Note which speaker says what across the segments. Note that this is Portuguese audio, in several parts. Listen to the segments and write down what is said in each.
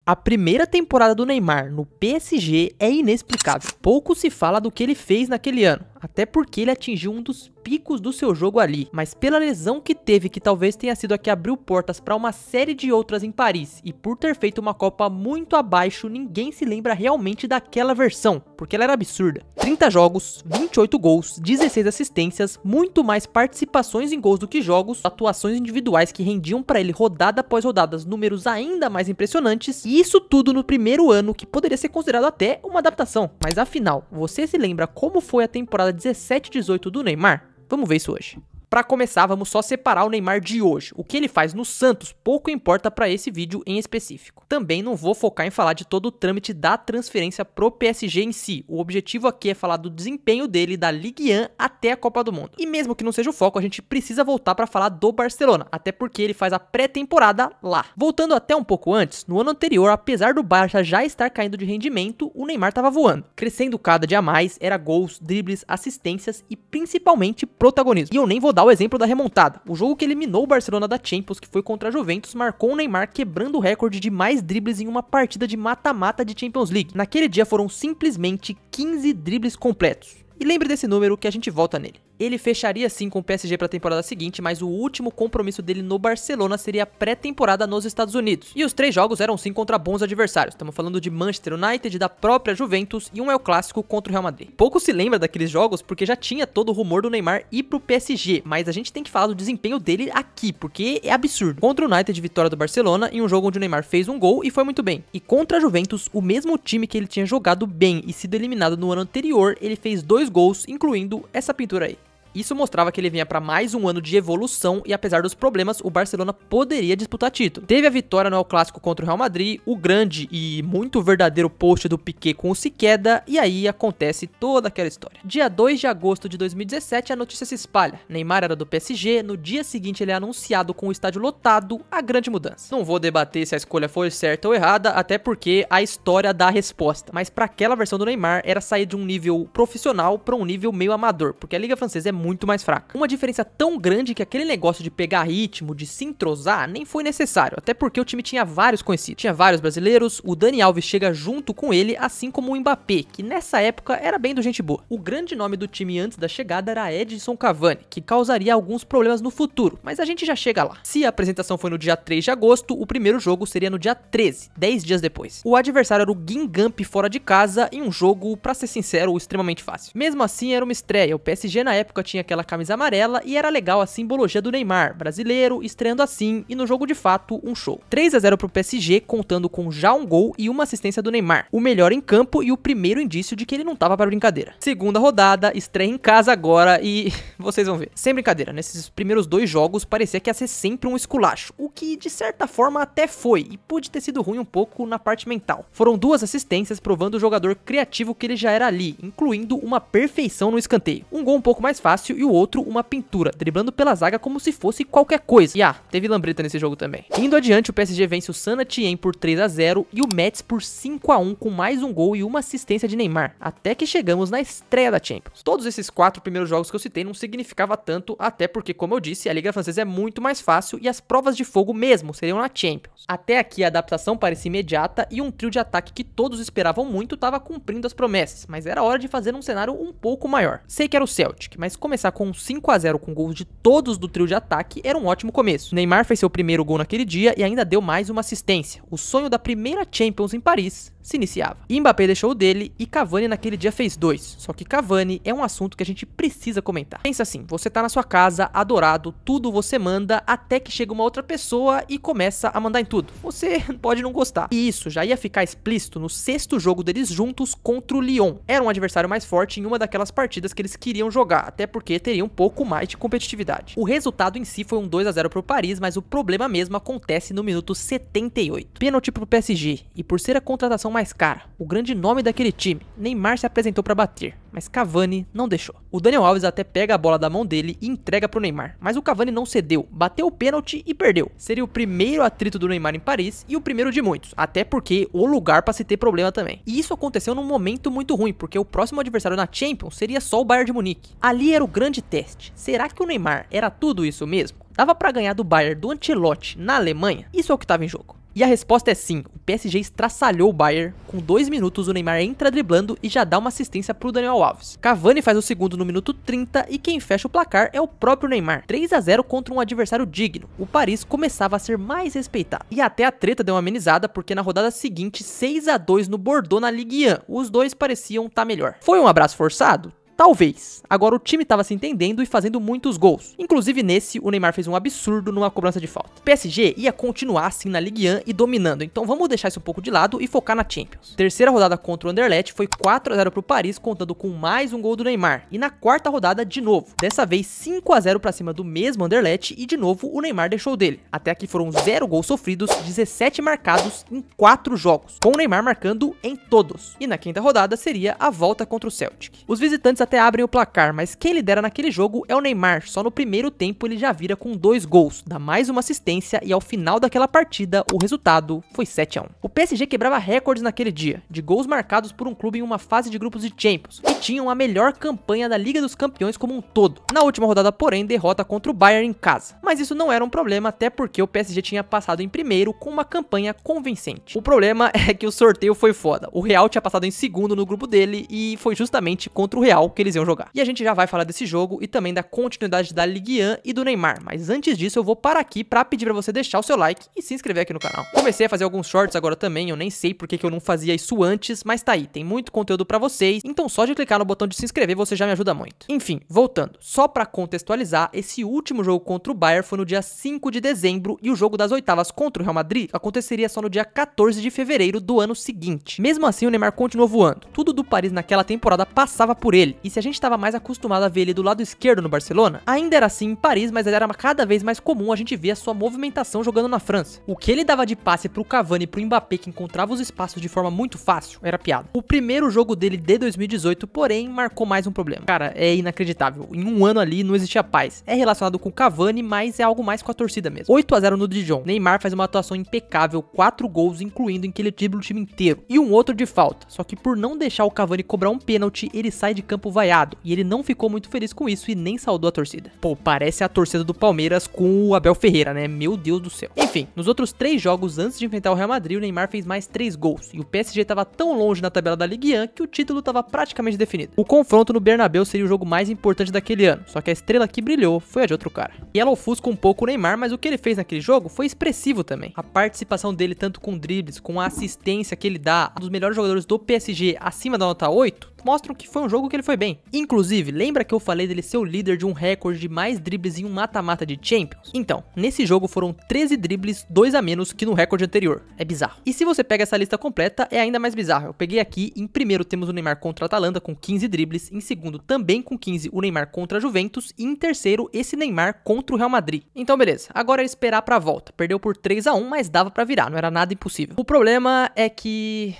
Speaker 1: A primeira temporada do Neymar no PSG é inexplicável. Pouco se fala do que ele fez naquele ano, até porque ele atingiu um dos picos do seu jogo ali, mas pela lesão que teve, que talvez tenha sido a que abriu portas para uma série de outras em Paris, e por ter feito uma Copa muito abaixo, ninguém se lembra realmente daquela versão, porque ela era absurda. 30 jogos, 28 gols, 16 assistências, muito mais participações em gols do que jogos, atuações individuais que rendiam para ele rodada após rodadas números ainda mais impressionantes, e isso tudo no primeiro ano, que poderia ser considerado até uma adaptação. Mas afinal, você se lembra como foi a temporada 17-18 do Neymar? Vamos ver isso hoje. Pra começar, vamos só separar o Neymar de hoje. O que ele faz no Santos pouco importa pra esse vídeo em específico. Também não vou focar em falar de todo o trâmite da transferência pro PSG em si. O objetivo aqui é falar do desempenho dele da Ligue 1 até a Copa do Mundo. E mesmo que não seja o foco, a gente precisa voltar pra falar do Barcelona, até porque ele faz a pré-temporada lá. Voltando até um pouco antes, no ano anterior, apesar do Barça já estar caindo de rendimento, o Neymar tava voando. Crescendo cada dia mais, era gols, dribles, assistências e principalmente protagonismo. E eu nem vou dar o exemplo da remontada. O jogo que eliminou o Barcelona da Champions, que foi contra a Juventus, marcou o Neymar quebrando o recorde de mais dribles em uma partida de mata-mata de Champions League. Naquele dia foram simplesmente 15 dribles completos. E lembre desse número que a gente volta nele. Ele fecharia sim com o PSG para a temporada seguinte, mas o último compromisso dele no Barcelona seria a pré-temporada nos Estados Unidos. E os 3 jogos eram sim contra bons adversários. Estamos falando de Manchester United, da própria Juventus e um El Clássico contra o Real Madrid. Pouco se lembra daqueles jogos porque já tinha todo o rumor do Neymar ir pro PSG, mas a gente tem que falar do desempenho dele aqui, porque é absurdo. Contra o United, vitória do Barcelona, em um jogo onde o Neymar fez um gol e foi muito bem. E contra a Juventus, o mesmo time que ele tinha jogado bem e sido eliminado no ano anterior, ele fez 2 gols, incluindo essa pintura aí. Isso mostrava que ele vinha para mais um ano de evolução e apesar dos problemas, o Barcelona poderia disputar título. Teve a vitória no El Clássico contra o Real Madrid, o grande e muito verdadeiro post do Piqué com o Siqueda, e aí acontece toda aquela história. Dia 2 de agosto de 2017, a notícia se espalha. Neymar era do PSG, no dia seguinte ele é anunciado com o estádio lotado, a grande mudança. Não vou debater se a escolha foi certa ou errada, até porque a história dá a resposta. Mas para aquela versão do Neymar, era sair de um nível profissional para um nível meio amador, porque a Liga Francesa é muito mais fraca. Uma diferença tão grande que aquele negócio de pegar ritmo, de se entrosar, nem foi necessário, até porque o time tinha vários conhecidos. Tinha vários brasileiros, o Dani Alves chega junto com ele, assim como o Mbappé, que nessa época era bem do gente boa. O grande nome do time antes da chegada era Edinson Cavani, que causaria alguns problemas no futuro, mas a gente já chega lá. Se a apresentação foi no dia 3 de agosto, o primeiro jogo seria no dia 13, 10 dias depois. O adversário era o Guingamp fora de casa, em um jogo, pra ser sincero, extremamente fácil. Mesmo assim, era uma estreia, o PSG na época tinha aquela camisa amarela e era legal a simbologia do Neymar, brasileiro, estreando assim e no jogo de fato um show. 3-0 pro PSG, contando com já um gol e uma assistência do Neymar, o melhor em campo e o primeiro indício de que ele não tava pra brincadeira. Segunda rodada, estreia em casa agora e vocês vão ver. Sem brincadeira, nesses primeiros 2 jogos parecia que ia ser sempre um esculacho, o que de certa forma até foi e pôde ter sido ruim um pouco na parte mental. Foram 2 assistências provando o jogador criativo que ele já era ali, incluindo uma perfeição no escanteio. Um gol um pouco mais fácil e o outro uma pintura, driblando pela zaga como se fosse qualquer coisa. E teve lambreta nesse jogo também. Indo adiante, o PSG vence o Saint-Étienne por 3-0 e o Metz por 5-1 com mais um gol e uma assistência de Neymar, até que chegamos na estreia da Champions. Todos esses 4 primeiros jogos que eu citei não significava tanto, até porque, como eu disse, a Liga Francesa é muito mais fácil e as provas de fogo mesmo seriam na Champions. Até aqui a adaptação parecia imediata e um trio de ataque que todos esperavam muito estava cumprindo as promessas, mas era hora de fazer um cenário um pouco maior. Sei que era o Celtic, mas começar com 5-0 com gols de todos do trio de ataque era um ótimo começo. Neymar fez seu primeiro gol naquele dia e ainda deu mais uma assistência. O sonho da primeira Champions em Paris se iniciava. Mbappé deixou o dele e Cavani naquele dia fez 2. Só que Cavani é um assunto que a gente precisa comentar. Pensa assim, você tá na sua casa, adorado, tudo você manda, até que chega uma outra pessoa e começa a mandar em tudo. Você pode não gostar. E isso já ia ficar explícito no 6º jogo deles juntos contra o Lyon. Era um adversário mais forte em uma daquelas partidas que eles queriam jogar, até porque teria um pouco mais de competitividade. O resultado em si foi um 2-0 pro Paris, mas o problema mesmo acontece no minuto 78. Pênalti pro PSG, e por ser a contratação mais cara, o grande nome daquele time, Neymar se apresentou para bater, mas Cavani não deixou. O Daniel Alves até pega a bola da mão dele e entrega pro Neymar, mas o Cavani não cedeu, bateu o pênalti e perdeu. Seria o primeiro atrito do Neymar em Paris e o primeiro de muitos, até porque o lugar para se ter problema também. E isso aconteceu num momento muito ruim, porque o próximo adversário na Champions seria só o Bayern de Munique. Ali era o grande teste. Será que o Neymar era tudo isso mesmo? Dava pra ganhar do Bayern do Ancelotti na Alemanha? Isso é o que tava em jogo. E a resposta é sim, o PSG estraçalhou o Bayern, com 2 minutos o Neymar entra driblando e já dá uma assistência pro Daniel Alves. Cavani faz o segundo no minuto 30 e quem fecha o placar é o próprio Neymar. 3 a 0 contra um adversário digno, o Paris começava a ser mais respeitado. E até a treta deu uma amenizada porque na rodada seguinte 6 a 2 no Bordeaux na Ligue 1, os dois pareciam estar melhor. Foi um abraço forçado? Talvez. Agora o time estava se entendendo e fazendo muitos gols. Inclusive nesse, o Neymar fez um absurdo numa cobrança de falta. O PSG ia continuar assim na Ligue 1 e dominando, então vamos deixar isso um pouco de lado e focar na Champions. Terceira rodada contra o Anderlecht foi 4 a 0 pro Paris, contando com mais um gol do Neymar. E na quarta rodada, de novo. Dessa vez 5 a 0 pra cima do mesmo Anderlecht e de novo o Neymar deixou dele. Até aqui foram 0 gols sofridos, 17 marcados em 4 jogos, com o Neymar marcando em todos. E na quinta rodada seria a volta contra o Celtic. Os visitantes até abrem o placar, mas quem lidera naquele jogo é o Neymar. Só no primeiro tempo ele já vira com 2 gols, dá mais uma assistência e ao final daquela partida o resultado foi 7 a 1. O PSG quebrava recordes naquele dia, de gols marcados por um clube em uma fase de grupos de Champions, e tinham a melhor campanha da Liga dos Campeões como um todo. Na última rodada, porém, derrota contra o Bayern em casa. Mas isso não era um problema, até porque o PSG tinha passado em primeiro com uma campanha convincente. O problema é que o sorteio foi foda. O Real tinha passado em segundo no grupo dele e foi justamente contra o Real que eles iam jogar. E a gente já vai falar desse jogo e também da continuidade da Ligue 1 e do Neymar, mas antes disso eu vou parar aqui pra pedir pra você deixar o seu like e se inscrever aqui no canal. Comecei a fazer alguns shorts agora também, eu nem sei porque que eu não fazia isso antes, mas tá aí, tem muito conteúdo pra vocês, então só de clicar no botão de se inscrever você já me ajuda muito. Enfim, voltando, só pra contextualizar, esse último jogo contra o Bayern foi no dia 5 de dezembro e o jogo das oitavas contra o Real Madrid aconteceria só no dia 14 de fevereiro do ano seguinte. Mesmo assim o Neymar continuou voando, tudo do Paris naquela temporada passava por ele, e se a gente estava mais acostumado a ver ele do lado esquerdo no Barcelona, ainda era assim em Paris, mas era cada vez mais comum a gente ver a sua movimentação jogando na França. O que ele dava de passe pro Cavani e pro Mbappé, que encontrava os espaços de forma muito fácil, era piada. O primeiro jogo dele de 2018, porém, marcou mais um problema. Cara, é inacreditável. Em um ano ali não existia paz. É relacionado com o Cavani, mas é algo mais com a torcida mesmo. 8 a 0 no Dijon. Neymar faz uma atuação impecável, 4 gols, incluindo em que ele dribla o time inteiro. E um outro de falta. Só que por não deixar o Cavani cobrar um pênalti, ele sai de campo vaiado. E ele não ficou muito feliz com isso e nem saudou a torcida. Pô, parece a torcida do Palmeiras com o Abel Ferreira, né? Meu Deus do céu. Enfim, nos outros 3 jogos antes de enfrentar o Real Madrid, o Neymar fez mais 3 gols. E o PSG tava tão longe na tabela da Ligue 1 que o título tava praticamente definido. O confronto no Bernabéu seria o jogo mais importante daquele ano. Só que a estrela que brilhou foi a de outro cara. E ela ofusca um pouco o Neymar, mas o que ele fez naquele jogo foi expressivo também. A participação dele tanto com dribles, com a assistência que ele dá, um dos melhores jogadores do PSG acima da nota 8, mostram que foi um jogo que ele foi bem. Inclusive, lembra que eu falei dele ser o líder de um recorde de mais dribles em um mata-mata de Champions? Então, nesse jogo foram 13 dribles, 2 a menos que no recorde anterior. É bizarro. E se você pega essa lista completa, é ainda mais bizarro. Eu peguei aqui, em primeiro temos o Neymar contra a Atalanta com 15 dribles, em segundo também com 15 o Neymar contra a Juventus e em terceiro esse Neymar contra o Real Madrid. Então beleza, agora é esperar pra volta. Perdeu por 3 a 1, mas dava pra virar, não era nada impossível. O problema é que...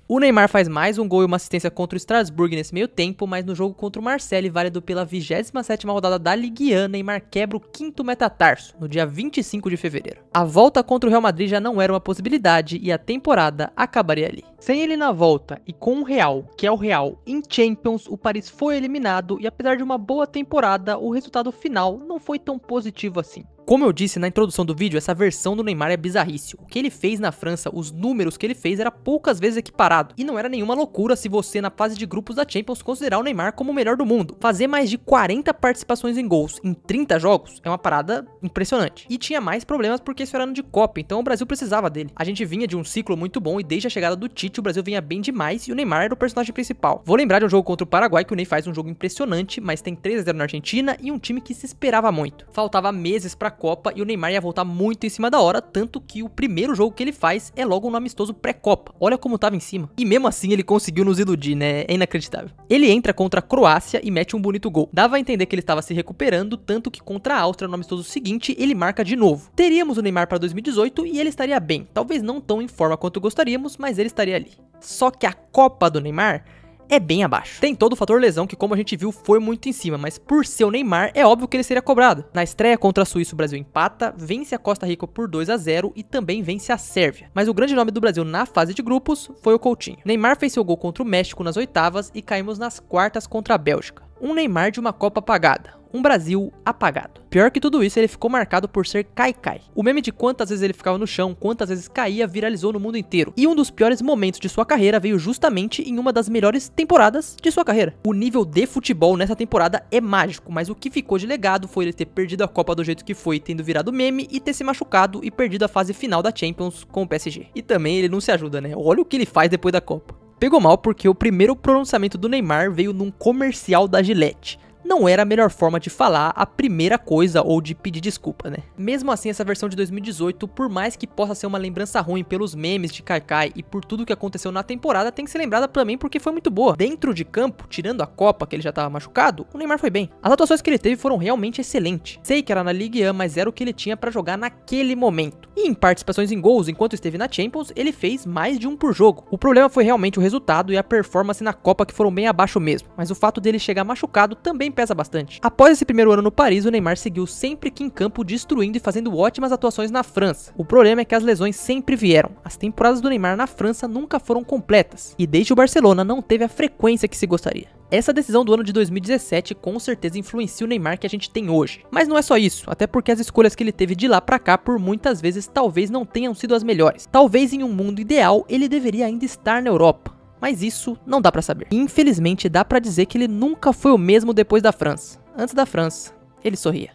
Speaker 1: o Neymar faz mais um gol e uma assistência contra o Strasbourg nesse meio tempo, mas no jogo contra o Marseille, válido pela 27ª rodada da Ligue 1, Neymar quebra o 5º metatarso, no dia 25 de fevereiro. A volta contra o Real Madrid já não era uma possibilidade e a temporada acabaria ali. Sem ele na volta e com o Real, que é o Real, em Champions, o Paris foi eliminado e apesar de uma boa temporada, o resultado final não foi tão positivo assim. Como eu disse na introdução do vídeo, essa versão do Neymar é bizarrice. O que ele fez na França, os números que ele fez era poucas vezes equiparado. E não era nenhuma loucura se você, na fase de grupos da Champions, considerar o Neymar como o melhor do mundo. Fazer mais de 40 participações em gols em 30 jogos é uma parada impressionante. E tinha mais problemas porque isso era ano de Copa, então o Brasil precisava dele. A gente vinha de um ciclo muito bom e desde a chegada do Tite o Brasil vinha bem demais e o Neymar era o personagem principal. Vou lembrar de um jogo contra o Paraguai que o Ney faz um jogo impressionante, mas tem 3 a 0 na Argentina e um time que se esperava muito. Faltava meses pra Copa e o Neymar ia voltar muito em cima da hora, tanto que o primeiro jogo que ele faz é logo no amistoso pré-Copa. Olha como tava em cima. E mesmo assim ele conseguiu nos iludir, né? É inacreditável. Ele entra contra a Croácia e mete um bonito gol. Dava a entender que ele estava se recuperando, tanto que contra a Áustria no amistoso seguinte ele marca de novo. Teríamos o Neymar para 2018 e ele estaria bem. Talvez não tão em forma quanto gostaríamos, mas ele estaria ali. Só que a Copa do Neymar é bem abaixo. Tem todo o fator lesão que, como a gente viu, foi muito em cima, mas por ser o Neymar, é óbvio que ele seria cobrado. Na estreia contra a Suíça, o Brasil empata, vence a Costa Rica por 2 a 0 e também vence a Sérvia. Mas o grande nome do Brasil na fase de grupos foi o Coutinho. Neymar fez seu gol contra o México nas oitavas e caímos nas quartas contra a Bélgica. Um Neymar de uma Copa apagada. um Brasil apagado. Pior que tudo isso, ele ficou marcado por ser Kaikai. O meme de quantas vezes ele ficava no chão, quantas vezes caía, viralizou no mundo inteiro. E um dos piores momentos de sua carreira veio justamente em uma das melhores temporadas de sua carreira. O nível de futebol nessa temporada é mágico, mas o que ficou de legado foi ele ter perdido a Copa do jeito que foi, tendo virado meme e ter se machucado e perdido a fase final da Champions com o PSG. E também ele não se ajuda, né? Olha o que ele faz depois da Copa. Pegou mal porque o primeiro pronunciamento do Neymar veio num comercial da Gillette. Não era a melhor forma de falar a primeira coisa ou de pedir desculpa, né? Mesmo assim, essa versão de 2018, por mais que possa ser uma lembrança ruim pelos memes de Kaikai e por tudo que aconteceu na temporada, tem que ser lembrada também porque foi muito boa. Dentro de campo, tirando a Copa, que ele já tava machucado, o Neymar foi bem. As atuações que ele teve foram realmente excelentes. Sei que era na Ligue 1, mas era o que ele tinha pra jogar naquele momento. E em participações em gols, enquanto esteve na Champions, ele fez mais de um por jogo. O problema foi realmente o resultado e a performance na Copa que foram bem abaixo mesmo, mas o fato dele chegar machucado também pesa bastante. Após esse primeiro ano no Paris, o Neymar seguiu sempre que em campo destruindo e fazendo ótimas atuações na França. O problema é que as lesões sempre vieram. As temporadas do Neymar na França nunca foram completas, e desde o Barcelona não teve a frequência que se gostaria. Essa decisão do ano de 2017 com certeza influencia o Neymar que a gente tem hoje. Mas não é só isso, até porque as escolhas que ele teve de lá pra cá por muitas vezes talvez não tenham sido as melhores. Talvez em um mundo ideal ele deveria ainda estar na Europa. Mas isso não dá pra saber. Infelizmente dá pra dizer que ele nunca foi o mesmo depois da França. Antes da França, ele sorria.